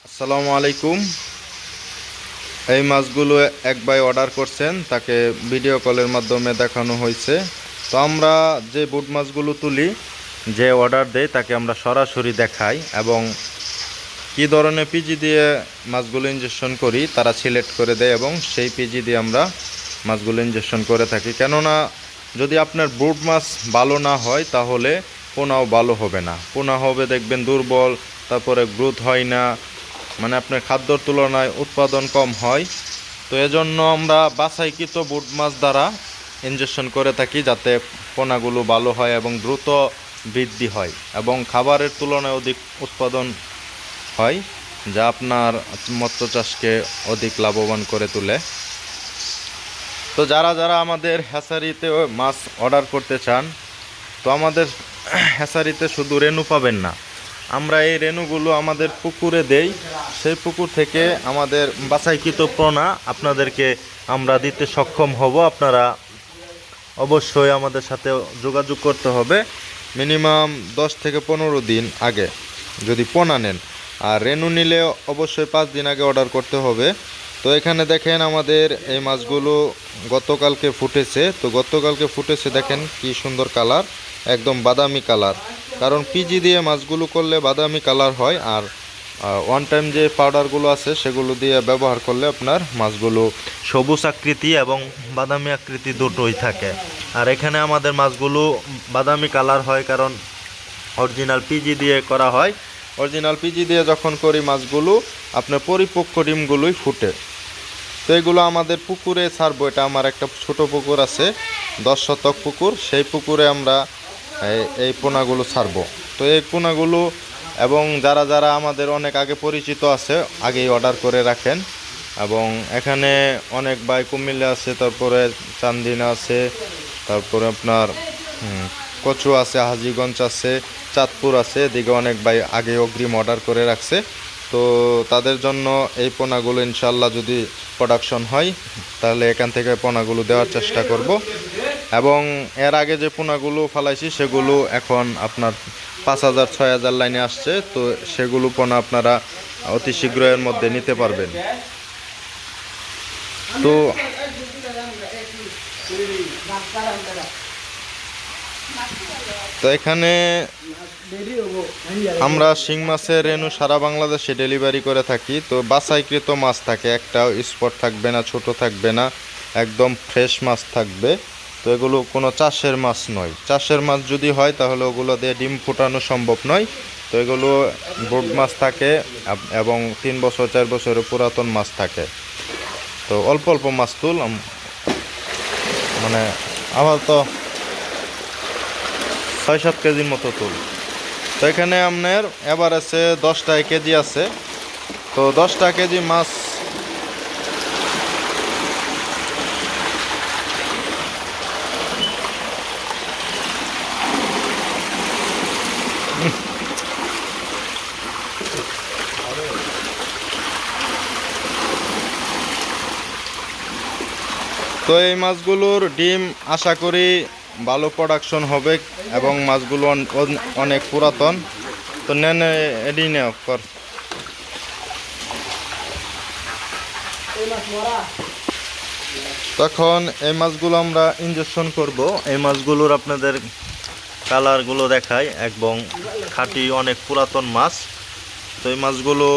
আসসালামু আলাইকুম। এই মাছগুলো এক ভাই অর্ডার করছেন, তাকে ভিডিও কলের মাধ্যমে দেখানো হয়েছে। তো আমরা যে বুট মাছগুলো তুলি, যে অর্ডার দেয় তাকে আমরা সরাসরি দেখাই এবং কী ধরনের পিজি দিয়ে মাছগুলো ইনজেকশন করি তারা সিলেক্ট করে দেয় এবং সেই পিজি দিয়ে আমরা মাছগুলো ইনজেকশন করে থাকি। কেননা যদি আপনার বুট মাছ ভালো না হয় তাহলে পোনাও ভালো হবে না, পোনা হবে দেখবেন দুর্বল, তারপরে গ্রোথ হয় না, মানে আপনার খাদ্যর তুলনায় উৎপাদন কম হয়। তো এজন্য আমরা বাছাইকৃত বুট মাছ দ্বারা ইনজেকশন করে থাকি যাতে পোনাগুলো ভালো হয় এবং দ্রুত বৃদ্ধি হয় এবং খাবারের তুলনায় অধিক উৎপাদন হয়, যা আপনার মৎস্য চাষকে অধিক লাভবান করে তোলে। তো যারা যারা আমাদের হ্যাচারিতে মাছ অর্ডার করতে চান, তো আমাদের হ্যাচারিতে শুধু রেনু পাবেন না, আমরা এই রেনুগুলো আমাদের পুকুরে দেই। সেই পুকুর থেকে আমাদের বাছাইকৃত পোনা আপনাদেরকে আমরা দিতে সক্ষম হব। আপনারা অবশ্যই আমাদের সাথে যোগাযোগ করতে হবে মিনিমাম 10 থেকে 15 দিন আগে যদি পোনা নেন, আর রেনু নিলে অবশ্যই 5 দিন আগে অর্ডার করতে হবে। তো এখানে দেখেন আমাদের এই মাছগুলো গতকালকে ফুটেছে। তো গতকালকে ফুটেছে, দেখেন কি সুন্দর কালার, একদম বাদামি কালার। কারণ পিজি দিয়ে মাছগুলো করলে বাদামি কালার হয়, আর ওয়ান টাইম যে পাউডারগুলো আছে সেগুলো দিয়ে ব্যবহার করলে আপনার মাছগুলো সবুজ আকৃতি এবং বাদামি আকৃতি দুটোই থাকে। আর এখানে আমাদের মাছগুলো বাদামি কালার হয় কারণ অরিজিনাল পিজি দিয়ে করা হয়। অরিজিনাল পিজি দিয়ে যখন করি মাছগুলো আপনার পরিপক্ক ডিমগুলোই ফুটে। তো এগুলো আমাদের পুকুরে ছাড়বো। এটা আমার একটা ছোট পুকুর আছে, 10 শতক পুকুর, সেই পুকুরে আমরা এই পোনাগুলো ছাড়বো। তো এই পোনাগুলো এবং যারা যারা আমাদের অনেক আগে পরিচিত আছে আগেই অর্ডার করে রাখেন, এবং এখানে অনেক ভাই কুমিল্লা আছে, তারপরে চান্দিনা আছে, তারপরে আপনার কচু আছে, হাজীগঞ্জ আছে, চাঁদপুর আছে, এদিকে অনেক ভাই আগে অগ্রিম অর্ডার করে রাখছে। তো তাদের জন্য এই পোনাগুলো ইনশাল্লাহ যদি প্রোডাকশন হয় তাহলে এখান থেকে পোনাগুলো দেওয়ার চেষ্টা করব। এবং এর আগে যে পোনাগুলো ফালাইছি সেগুলো এখন আপনার 5,000 6,000 লাইনে আসছে। তো সেগুলো পোনা আপনারা অতি শীঘ্র এর মধ্যে নিতে পারবেন। তো তো এখানে আমরা শিং মাছের রেনু সারা বাংলাদেশে ডেলিভারি করে থাকি। তো বাছাইকৃত মাছ থাকে, একটাও স্পট থাকবে না, ছোট থাকবে না, একদম ফ্রেশ মাছ থাকবে। তো এগুলো কোনো চাষের মাছ নয়। চাষের মাছ যদি হয় তাহলে ওগুলো দিয়ে ডিম ফোটানো সম্ভব নয়। তো এগুলো বোট মাছ থাকে এবং 3 বছর 4 বছরের পুরাতন মাছ থাকে। তো অল্প অল্প মাছ তুল, মানে আমার তো 6-7 কেজির মতো তুল। তো এখানে আপনার এবার আছে 10 টাকা কেজি আছে। তো 10 টাকা কেজি মাছ তো এই মাছগুলোর ডিম আশা করি ভালো প্রোডাকশন হবে এবং মাছগুলো অনেক পুরাতন। তো নেন এডি নেও কর। তখন এই মাছগুলো আমরা ইনজেকশন করব। এই মাছগুলোর আপনাদের কালারগুলো দেখায় এবং খাঁটি অনেক পুরাতন মাছ। তো এই মাছগুলো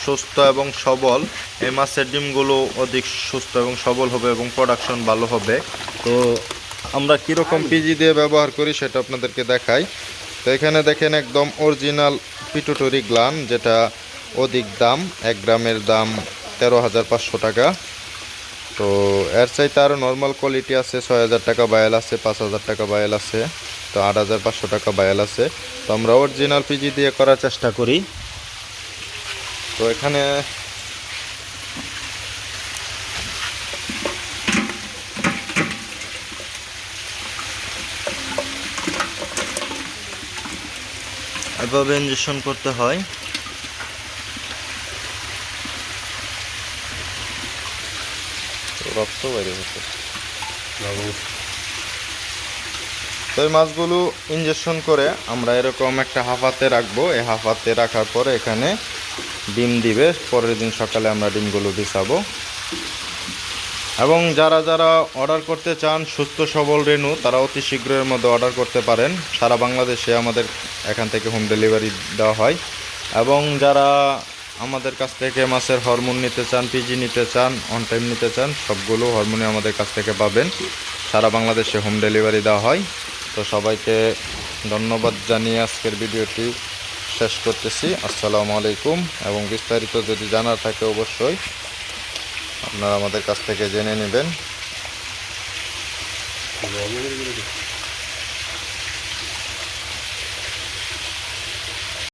সুস্থ এবং সবল, এই মাছের ডিমগুলো অধিক সুস্থ এবং সবল হবে এবং প্রোডাকশন ভালো হবে। তো আমরা কীরকম পিজি দিয়ে ব্যবহার করি সেটা আপনাদেরকে দেখাই। তো এখানে দেখেন একদম অরিজিনাল পিটুটরি গ্লান, যেটা অধিক দাম, 1 গ্রামের দাম 13,500 টাকা। তো এর চাইতে আরও নর্মাল কোয়ালিটি আছে, 6,000 টাকা বায়াল আছে, 5,000 টাকা বায়াল আছে, তো 8,500 টাকা বায়াল আছে। তো আমরা অরিজিনাল পিজি দিয়ে করার চেষ্টা করি। তো এখানে এভাবে ইনজেকশন করতে হয়। রক্ত বাইরে হচ্ছে। তো এই মাছগুলো ইনজেকশন করে আমরা এরকম একটা হাফাতে রাখবো। এই হাফাতে রাখার পরে এখানে ডিম দিবে। পরের দিন সকালে আমরা ডিমগুলো বিছাবো। এবং যারা যারা অর্ডার করতে চান সুস্থ সবল রেনু, তারা অতি শীঘ্রের মধ্যে অর্ডার করতে পারেন। সারা বাংলাদেশে আমাদের এখান থেকে হোম ডেলিভারি দেওয়া হয়। এবং যারা আমাদের কাছ থেকে মাছের হরমোন নিতে চান, পিজি নিতে চান, অন টাইম নিতে চান, সবগুলো হরমোনই আমাদের কাছ থেকে পাবেন। সারা বাংলাদেশে হোম ডেলিভারি দেওয়া হয়। তো সবাইকে ধন্যবাদ জানিয়ে আজকের ভিডিওটি শেষ করতেছি। আসসালামু আলাইকুম। এবং বিস্তারিত যদি জানার থাকে অবশ্যই আপনারা আমাদের কাছ থেকে জেনে নেবেন।